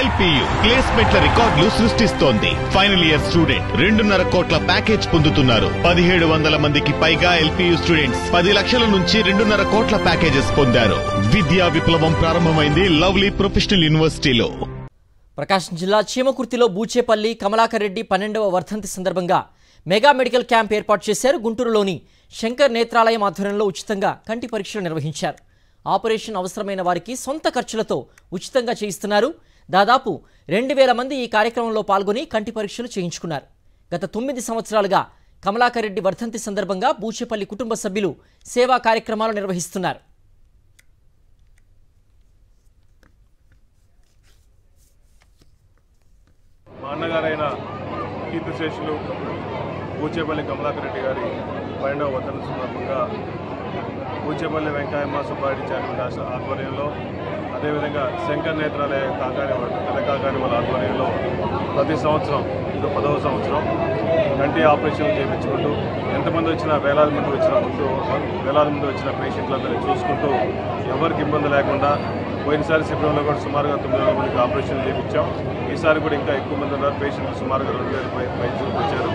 LPU ప్లేస్మెంట్ల రికార్డులు సృష్టిస్తోంది. Final year student 2.5 కోట్ల ప్యాకేజ్ పొందుతున్నారు. 1700 మందికి పైగా ఎల్పీయూ స్టూడెంట్స్ 10 లక్షల నుంచి 2.5 కోట్ల ప్యాకేజెస్ పొందారు. విద్యా విప్లవం ప్రారంభమైంది లవ్లీ ప్రొఫెషనల్ యూనివర్సిటీలో. ప్రకాశం జిల్లా చీమకుర్తిలో బూచేపల్లి కమలాకర్ రెడ్డి 12వ వర్ధంతి సందర్భంగా మెగా మెడికల్ క్యాంప్ ఏర్పాటు చేశారు. గుంటూరులోని శంకర్ నేత్రాలయం ఆధ్వర్యంలో ఉచితంగా కంటి పరీక్షలు నిర్వహించారు. ఆపరేషన్ అవసరమైన వారికి సొంత ఖర్చులతో ఉచితంగా చేయిస్తున్నారు. దాదాపు 2000 మంది ఈ కార్యక్రమంలో పాల్గొని కంటి పరీక్షలు చేయించుకున్నారు. గత 9 సంవత్సరాలుగా కమలాకర్ రెడ్డి వర్ధంతి సందర్భంగా బూచేపల్లి కుటుంబ సభ్యులు సేవా కార్యక్రమాలు నిర్వహిస్తున్నారు. మా అన్నగారైన కీర్తిశేషులు బూచేపల్లి కమలాకర్ రెడ్డి గారి 12వ వర్ధంతి సందర్భంగా బూచేపల్లి వెంకయ్యమ్మ సుబ్బారెడ్డి చారిటబుల్ ఆధ్వర్యంలో, అదేవిధంగా శంకర్ నేత్రాలయ కాకాని వాళ్ళ ఆధ్వర్యంలో ప్రతి సంవత్సరం ఇది 10వ సంవత్సరం కంటి ఆపరేషన్లు చేయించుకుంటూ ఎంతమంది వచ్చినా వేలాది మంది వచ్చిన పేషెంట్లందరినీ చూసుకుంటూ ఎవరికి ఇబ్బంది లేకుండా పోయినసారి శిబిరంలో కూడా సుమారుగా 900 మందికి ఆపరేషన్లు చేయించాం. ఈసారి కూడా ఇంకా ఎక్కువ మంది ఉన్నారు. పేషెంట్లు సుమారుగా 2000 పై చూపించారు.